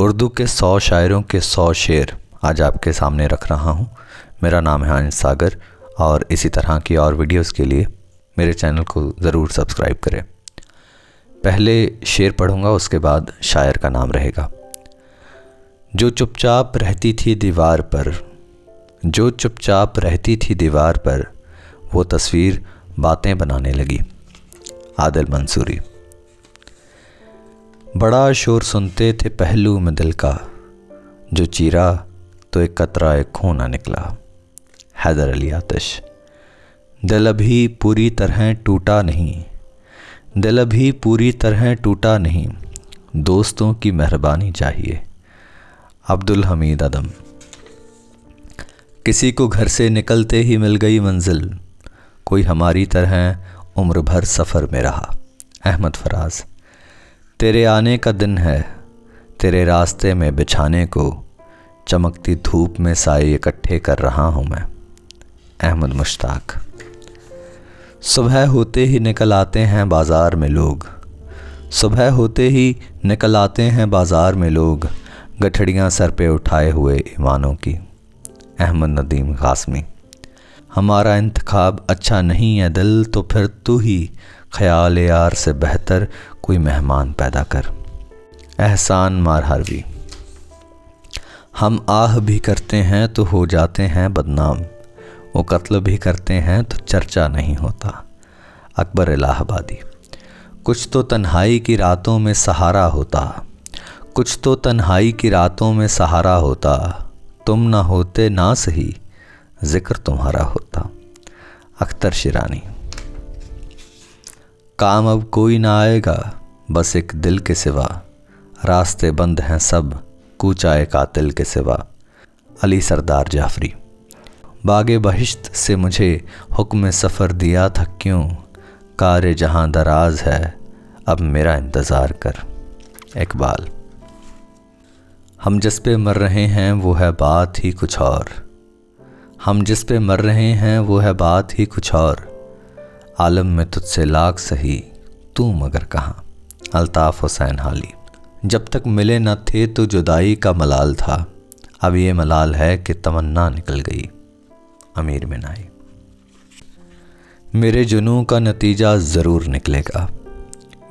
उर्दू के 100 शायरों के 100 शेर आज आपके सामने रख रहा हूँ। मेरा नाम है अंश सागर और इसी तरह की और वीडियोस के लिए मेरे चैनल को ज़रूर सब्सक्राइब करें। पहले शेर पढ़ूँगा, उसके बाद शायर का नाम रहेगा। जो चुपचाप रहती थी दीवार पर, जो चुपचाप रहती थी दीवार पर, वो तस्वीर बातें बनाने लगी। आदिल मंसूरी। बड़ा शोर सुनते थे पहलू में दिल का, जो चीरा तो एक कतरा एक खून ना निकला। हैदर अली आतिश। दिल अभी पूरी तरह टूटा नहीं, दिल अभी पूरी तरह टूटा नहीं, दोस्तों की मेहरबानी चाहिए। अब्दुल हमीद अदम। किसी को घर से निकलते ही मिल गई मंजिल, कोई हमारी तरह उम्र भर सफ़र में रहा। अहमद फराज। तेरे आने का दिन है, तेरे रास्ते में बिछाने को, चमकती धूप में साए इकट्ठे कर रहा हूँ मैं। अहमद मुश्ताक। सुबह होते ही निकल आते हैं बाज़ार में लोग, सुबह होते ही निकल आते हैं बाज़ार में लोग, गठड़ियाँ सर पे उठाए हुए ईमानों की। अहमद नदीम क़ासमी। हमारा इंतखाब अच्छा नहीं है दिल, तो फिर तू ही ख़याल यार से बेहतर कोई मेहमान पैदा कर। एहसान मारहरवी। हम आह भी करते हैं तो हो जाते हैं बदनाम, वो कत्ल भी करते हैं तो चर्चा नहीं होता। अकबर इलाहाबादी। कुछ तो तन्हाई की रातों में सहारा होता, कुछ तो तन्हाई की रातों में सहारा होता, तुम ना होते ना सही जिक्र तुम्हारा होता। अख्तर शिरानी। काम अब कोई ना आएगा बस एक दिल के सिवा, रास्ते बंद हैं सब कूचाए कातिल के सिवा। अली सरदार जाफरी। बागे बहिश्त से मुझे हुक्म सफ़र दिया था क्यों, कार जहाँ दराज है अब मेरा इंतज़ार कर। इकबाल। हम जिस पे मर रहे हैं वो है बात ही कुछ और, हम जिस पे मर रहे हैं वो है बात ही कुछ और, आलम में तुझसे लाख सही तू मगर कहाँ। अल्ताफ़ हुसैन हाली। जब तक मिले न थे तो जुदाई का मलाल था, अब ये मलाल है कि तमन्ना निकल गई। अमीर मिनाई। मेरे जुनून का नतीजा ज़रूर निकलेगा,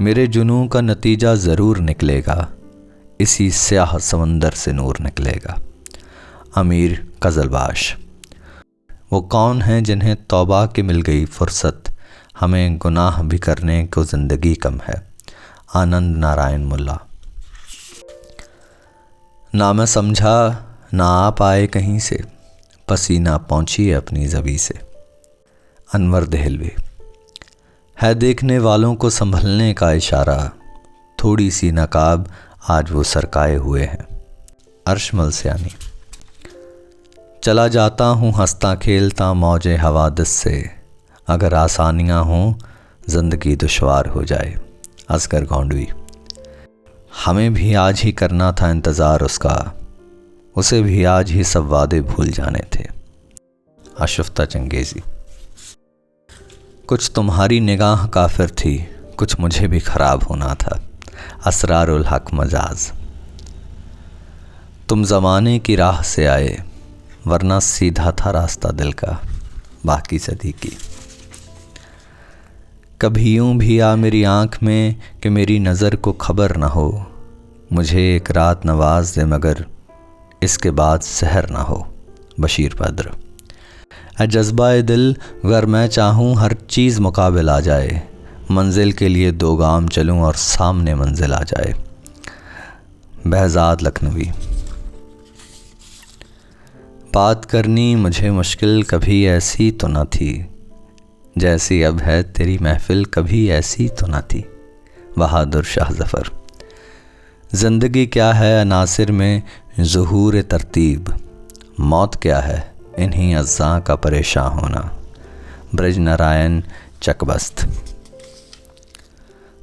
मेरे जुनून का नतीजा ज़रूर निकलेगा, इसी स्याह समंदर से नूर निकलेगा। अमीर कज़लबाश। वो कौन हैं जिन्हें तौबा की मिल गई फुर्सत, हमें गुनाह भी करने को ज़िंदगी कम है। आनंद नारायण मुल्ला। ना मैं समझा ना आप आए कहीं से, पसीना पहुँची अपनी ज़बी से। अनवर देहलवी। है देखने वालों को संभलने का इशारा, थोड़ी सी नकाब आज वो सरकाए हुए हैं। अर्शमल सियानी। चला जाता हूँ हंसता खेलता मौजे हवादिस से, अगर आसानियाँ हों ज़िंदगी दुश्वार हो जाए। असगर गौंडवी। हमें भी आज ही करना था इंतज़ार उसका, उसे भी आज ही सब वादे भूल जाने थे। आशुफ्ता चंगेज़ी। कुछ तुम्हारी निगाह काफिर थी, कुछ मुझे भी ख़राब होना था। असरारुल हक मजाज। तुम ज़माने की राह से आए, वरना सीधा था रास्ता दिल का। बाकी सदीकी। कभी यूँ भी आ मेरी आँख में कि मेरी नज़र को खबर न हो, मुझे एक रात नवाज दे मगर इसके बाद सहर ना हो। बशीर बद्र। ऐ जज्बा दिल अगर मैं चाहूँ हर चीज़ मुकाबिल आ जाए, मंजिल के लिए 2 गाम चलूँ और सामने मंजिल आ जाए। बहज़ाद लखनवी। बात करनी मुझे मुश्किल कभी ऐसी तो न थी, जैसी अब है तेरी महफिल कभी ऐसी तो न थी। बहादुर शाह ज़फ़र। ज़िंदगी क्या है अनासिर में ज़ुहूर तरतीब, मौत क्या है इन्हीं अज़्ज़ा का परेशान होना। ब्रज नारायण चकबस्त।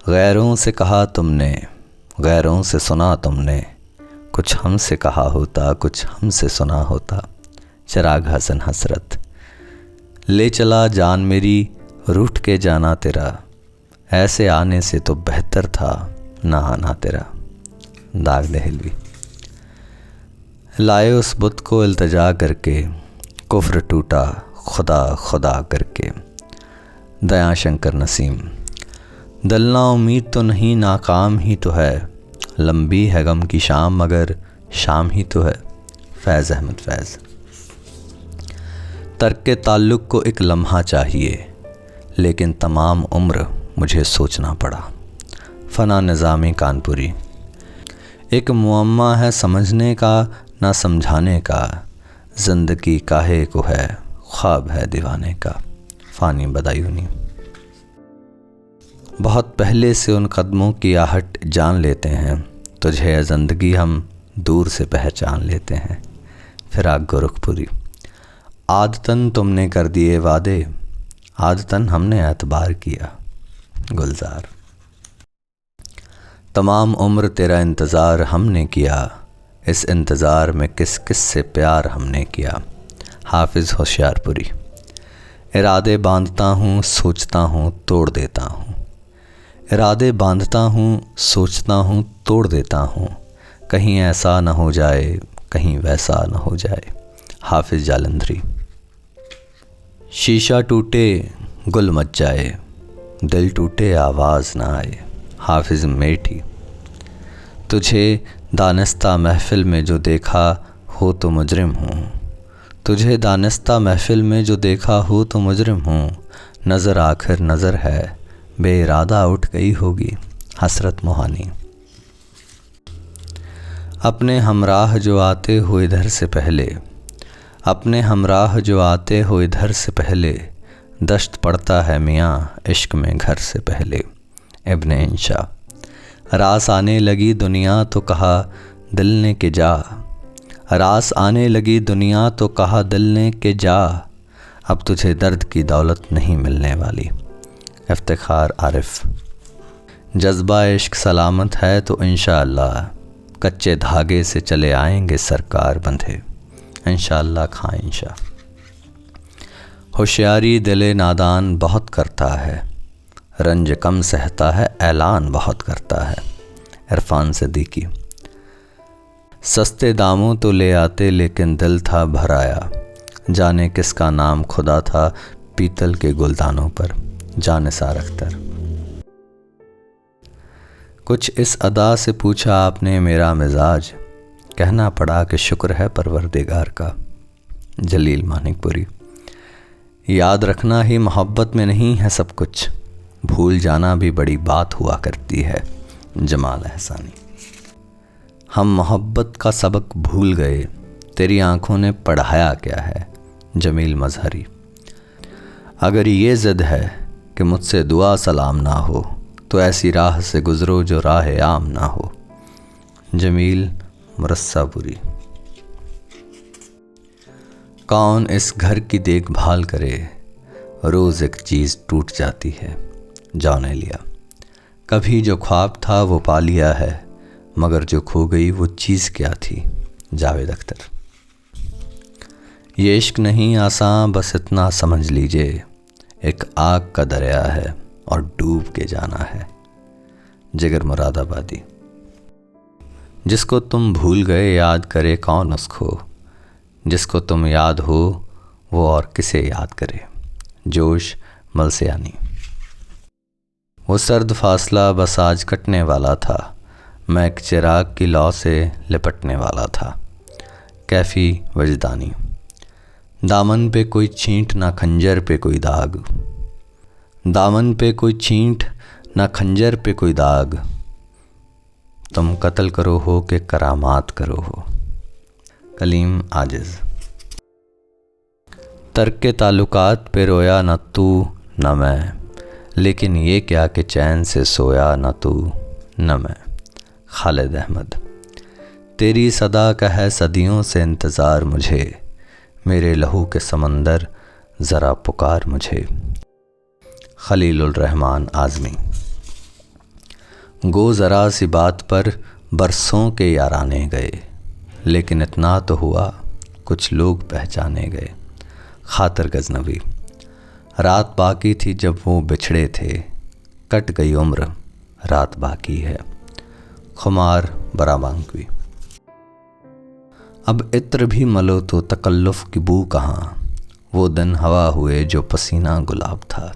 गैरों से कहा तुमने, गैरों से सुना तुमने, कुछ हमसे कहा होता कुछ हमसे सुना होता। चिराग हसन हसरत। ले चला जान मेरी रूठ के जाना तेरा, ऐसे आने से तो बेहतर था ना आना तेरा। दाग दहलवी। लाए उस बुत को इल्तिजा करके, कुफ्र टूटा खुदा खुदा करके। दयाशंकर नसीम। दिल ना उम्मीद तो नहीं, नाकाम ही तो है, लंबी है गम की शाम मगर शाम ही तो है। फैज़ अहमद फैज़। तर्क के ताल्लुक़ को एक लम्हा चाहिए, लेकिन तमाम उम्र मुझे सोचना पड़ा। फ़ना निज़ामी कानपुरी। एक मुअम्मा है समझने का ना समझाने का, ज़िंदगी काहे को है ख्वाब है दीवाने का। फ़ानी बदायूनी। बहुत पहले से उन कदमों की आहट जान लेते हैं, तुझे ज़िंदगी हम दूर से पहचान लेते हैं। फिराक गोरखपुरी। आदतन तुमने कर दिए वादे, आदतन हमने एतबार किया। गुलजार। तमाम उम्र तेरा इंतज़ार हमने किया, इस इंतज़ार में किस किस से प्यार हमने किया। हाफिज़ होशियारपुरी। इरादे बांधता हूँ सोचता हूँ तोड़ देता हूँ, इरादे बांधता हूँ सोचता हूँ तोड़ देता हूँ, कहीं ऐसा न हो जाए कहीं वैसा न हो जाए। हाफिज़ जालंधरी। शीशा टूटे गुल मच जाए, दिल टूटे आवाज़ ना आए। हाफिज़ मेठी। तुझे दानिस्ता महफ़िल में जो देखा हो तो मुजरिम हूँ, तुझे दानिस्ता महफ़िल में जो देखा हो तो मुजरिम हूँ, नज़र आखिर नज़र है बेइरादा उठ गई होगी। हसरत मोहानी। अपने हमराह जो आते हो इधर से पहले, अपने हमराह जो आते हो इधर से पहले, दश्त पड़ता है मियाँ इश्क में घर से पहले। इब्ने इंशा। रास आने लगी दुनिया तो कहा दिल ने कि जा, रास आने लगी दुनिया तो कहा दिल ने कि जा, अब तुझे दर्द की दौलत नहीं मिलने वाली। इफ्तिखार आरिफ। जज्बा इश्क सलामत है तो इंशाअल्लाह, कच्चे धागे से चले आएंगे सरकार बंधे। इंशाअल्लाह खां इंशा। होशियारी दिले नादान बहुत करता है, रंज कम सहता है ऐलान बहुत करता है। इरफान सिद्दीकी। सस्ते दामों तो ले आते लेकिन दिल था भराया, जाने किसका नाम खुदा था पीतल के गुलदानों पर। जानिसार अख्तर। कुछ इस अदा से पूछा आपने मेरा मिजाज, कहना पड़ा कि शुक्र है परवरदिगार का। जलील मानिकपुरी। याद रखना ही मोहब्बत में नहीं है सब कुछ, भूल जाना भी बड़ी बात हुआ करती है। जमाल एहसानी। हम मोहब्बत का सबक भूल गए, तेरी आंखों ने पढ़ाया क्या है। जमील मजहरी। अगर ये ज़िद है कि मुझसे दुआ सलाम ना हो, तो ऐसी राह से गुज़रो जो राह आम ना हो। जमील मुरस्सापुरी। कौन इस घर की देखभाल करे, रोज़ एक चीज़ टूट जाती है। जॉन एलिया। कभी जो ख्वाब था वो पा लिया है, मगर जो खो गई वो चीज़ क्या थी। जावेद अख्तर। ये इश्क नहीं आसान बस इतना समझ लीजिए, एक आग का दरिया है और डूब के जाना है। जिगर मुरादाबादी। जिसको तुम भूल गए याद करे कौन उसको, जिसको तुम याद हो वो और किसे याद करे। जोश मलसियानी। वो सर्द फासला बस आज कटने वाला था, मैं एक चिराग की लौ से लिपटने वाला था। कैफी वजदानी। दामन पे कोई छींट ना खंजर पे कोई दाग, दामन पे कोई छींट ना खंजर पे कोई दाग, तुम कत्ल करो हो कि करामात करो हो। कलीम आजिज़। तर्क के ताल्लुकात पे रोया न तू न मैं, लेकिन ये क्या कि चैन से सोया न तू न मैं। खालिद अहमद। तेरी सदा का है सदियों से इंतज़ार मुझे, मेरे लहू के समंदर ज़रा पुकार मुझे। खलीलुर रहमान आज़मी। गो ज़रा सी बात पर बरसों के याराने गए, लेकिन इतना तो हुआ कुछ लोग पहचाने गए। खातिर गजनवी। रात बाकी थी जब वो बिछड़े थे, कट गई उम्र रात बाकी है। खुमार बराबांकवी। अब इत्र भी मलो तो तकल्लुफ़ की बू कहाँ, वो दिन हवा हुए जो पसीना गुलाब था।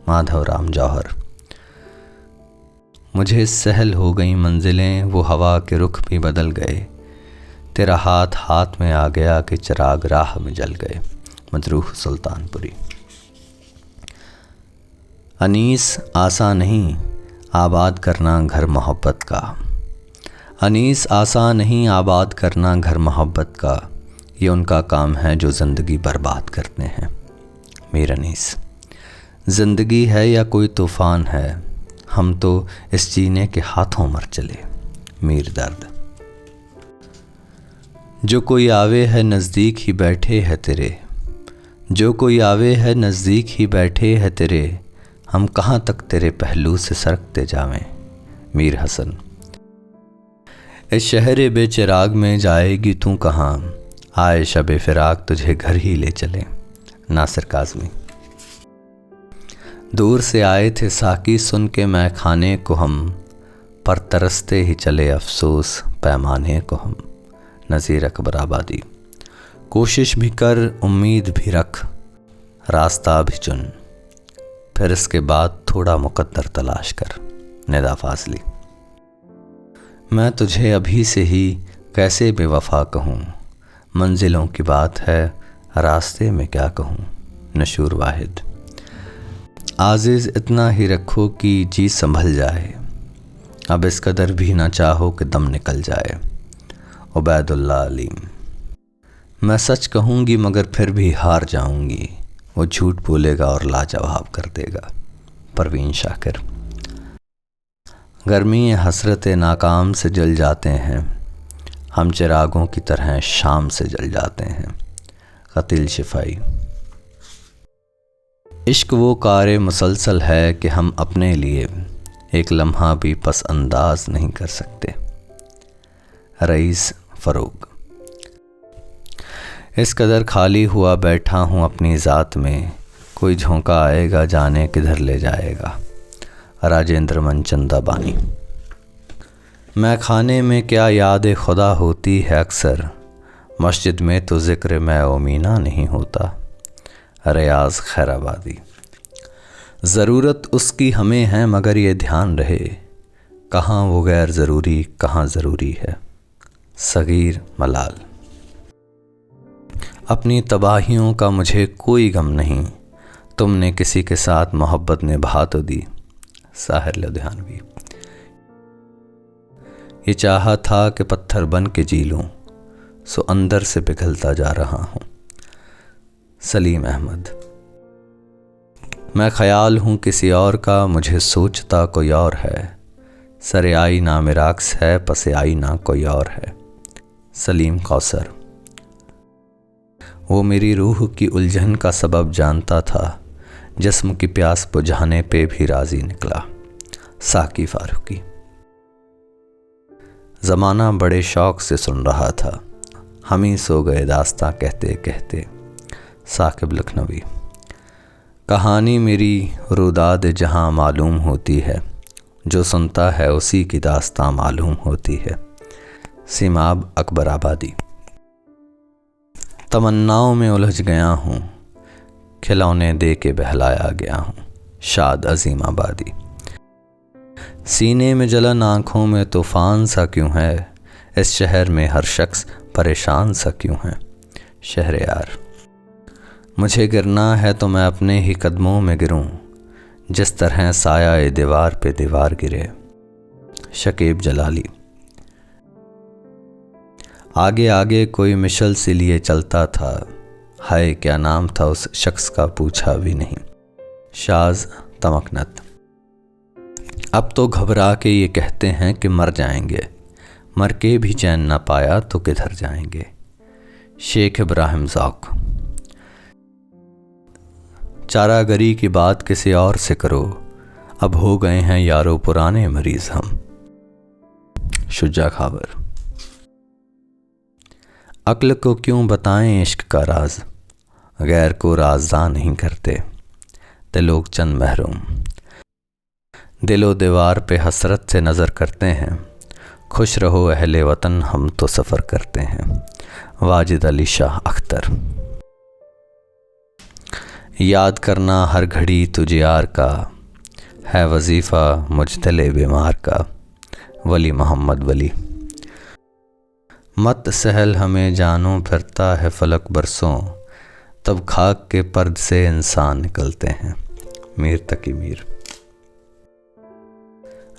माधव राम जौहर। मुझे सहल हो गई मंजिलें, वो हवा के रुख भी बदल गए, तेरा हाथ हाथ में आ गया कि चिराग राह में जल गए। मजरूह सुल्तानपुरी। अनीस आसा नहीं आबाद करना घर मोहब्बत का, अनीस आसा नहीं आबाद करना घर मोहब्बत का, ये उनका काम है जो ज़िंदगी बर्बाद करते हैं। मीर अनीस। ज़िंदगी है या कोई तूफ़ान है, हम तो इस जीने के हाथों मर चले। मीर दर्द। जो कोई आवे है नज़दीक ही बैठे है तेरे, जो कोई आवे है नज़दीक ही बैठे है तेरे, हम कहाँ तक तेरे पहलू से सरकते जावें। मीर हसन। इस शहर बेचिराग में जाएगी तू कहाँ, आए शब फिराक तुझे घर ही ले चले। नासिर काज़मी। दूर से आए थे साकी सुन के मैं खाने को हम, पर तरसते ही चले अफसोस पैमाने को हम। नज़ीर अकबर आबादी। कोशिश भी कर उम्मीद भी रख, रास्ता भी चुन, फिर इसके बाद थोड़ा मुकद्दर तलाश कर। निदा फाजली। मैं तुझे अभी से ही कैसे बेवफा कहूँ, मंजिलों की बात है रास्ते में क्या कहूँ। नशूर वाहिद। आज़िज़ इतना ही रखो कि जी संभल जाए, अब इस कदर भी ना चाहो कि दम निकल जाए। उबैदुल्लाह अलीम। मैं सच कहूँगी मगर फिर भी हार जाऊँगी, वो झूठ बोलेगा और लाजवाब कर देगा। परवीन शाकिर। गर्मी हसरत नाकाम से जल जाते हैं, हम चिरागों की तरह शाम से जल जाते हैं। क़तील शिफाई। इश्क वो कार मुसलसल है कि हम अपने लिए एक लम्हा भी पस अंदाज नहीं कर सकते। रईस फ़रूक। इस कदर खाली हुआ बैठा हूँ अपनी ज़ात में, कोई झोंका आएगा जाने किधर ले जाएगा। राजेंद्र मनचंदा बानी। मैं खाने में क्या याद खुदा होती है अक्सर, मस्जिद में तो ज़िक्र मैं ओ मीना नहीं होता। रियाज़ खैराबादी। ज़रूरत उसकी हमें है मगर ये ध्यान रहे, कहाँ वो गैर ज़रूरी कहाँ ज़रूरी है। सगीर मलाल। अपनी तबाहियों का मुझे कोई गम नहीं, तुमने किसी के साथ मोहब्बत निभा तो दी। साहिर लुधियानवी। ये चाहा था कि पत्थर बन के जी लूं, सो अंदर से पिघलता जा रहा हूँ। सलीम अहमद। मैं ख्याल हूँ किसी और का, मुझे सोचता कोई और है, सरे आई ना मेरा अक्स है पसे आई ना कोई और है। सलीम कौसर। वो मेरी रूह की उलझन का सबब जानता था, जिस्म की प्यास बुझाने पे भी राज़ी निकला। साकी फारूकी। ज़माना बड़े शौक़ से सुन रहा था, हम ही सो गए दास्तां कहते कहते। साकिब लखनवी। कहानी मेरी रुदाद जहाँ मालूम होती है, जो सुनता है उसी की दास्तां मालूम होती है। सिमाब अकबर आबादी। तमन्नाओं में उलझ गया हूँ, खिलौने दे के बहलाया गया हूँ। शाद अजीम आबादी। सीने में जलन आँखों में तूफ़ान सा क्यों है, इस शहर में हर शख्स परेशान सा क्यों है। शहरयार। मुझे गिरना है तो मैं अपने ही कदमों में गिरूं, जिस तरह साया दीवार पे दीवार गिरे। शकीब जलाली। आगे आगे कोई मिशल से लिए चलता था, हाय क्या नाम था उस शख्स का पूछा भी नहीं। शाज तमकनत। अब तो घबरा के ये कहते हैं कि मर जाएंगे, मर के भी चैन ना पाया तो किधर जाएंगे। शेख इब्राहिम ज़ौक़। चारागरी की बात किसी और से करो, अब हो गए हैं यारो पुराने मरीज हम। शुजा खाबर। अक्ल को क्यों बताएं इश्क का राज, गैर को राज़दां नहीं करते ते लोग चंद महरूम। दिलो दीवार पे हसरत से नज़र करते हैं, खुश रहो अहले वतन, हम तो सफ़र करते हैं। वाजिद अली शाह अख्तर। याद करना हर घड़ी तुझे यार का, है वजीफ़ा मुझतले बीमार का। वली मोहम्मद वली। मत सहल हमें जानूं फिरता है फलक बरसों, तब खाक के पर्द से इंसान निकलते हैं। मीर तकी मीर।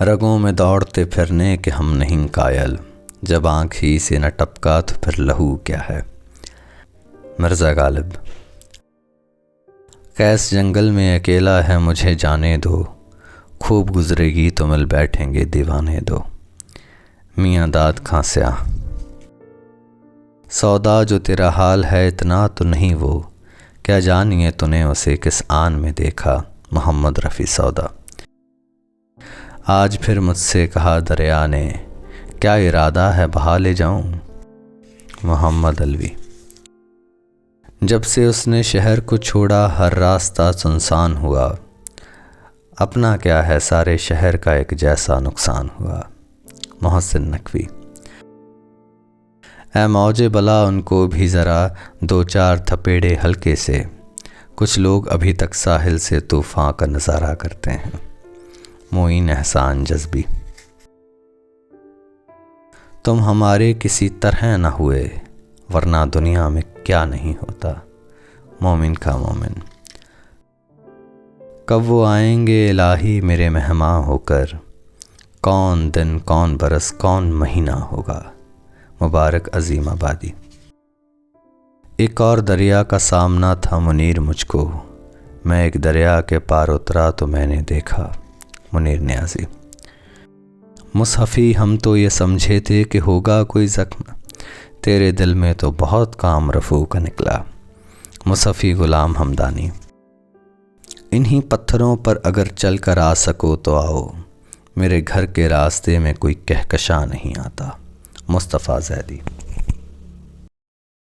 रगों में दौड़ते फिरने के हम नहीं कायल, जब आँख ही से न टपका तो फिर लहू क्या है। मिर्ज़ा गालिब। कैस जंगल में अकेला है मुझे जाने दो, खूब गुजरेगी तो मिल बैठेंगे दीवाने दो। मियाँ दाद खां स्याह। सौदा जो तेरा हाल है इतना तो नहीं वो, क्या जानिए तूने उसे किस आन में देखा। मोहम्मद रफ़ी सौदा। आज फिर मुझसे कहा दरिया ने, क्या इरादा है बहा ले जाऊं। मोहम्मद अलवी। जब से उसने शहर को छोड़ा हर रास्ता सुनसान हुआ, अपना क्या है सारे शहर का एक जैसा नुकसान हुआ। मोहसिन नकवी। ऐ मौजे बला उनको भी ज़रा दो चार थपेड़े हल्के से, कुछ लोग अभी तक साहिल से तूफ़ान का नज़ारा करते हैं। मोइन एहसान जज़्बी। तुम हमारे किसी तरह न हुए, वरना दुनिया में क्या नहीं होता। मोमिन का मोमिन। कब वो आएंगे इलाही मेरे मेहमान होकर, कौन दिन कौन बरस कौन महीना होगा। मुबारक अजीम आबादी। एक और दरिया का सामना था मुनीर मुझको, मैं एक दरिया के पार उतरा तो मैंने देखा। मुनीर न्याज़ी। मुसहफ़ी हम तो ये समझे थे कि होगा कोई ज़ख्म, तेरे दिल में तो बहुत काम रफ़ू का निकला। मुसहफ़ी ग़ुलाम हमदानी। इन्हीं पत्थरों पर अगर चल कर आ सको तो आओ, मेरे घर के रास्ते में कोई कहकशा नहीं आता। मुस्तफ़ा ज़ैदी।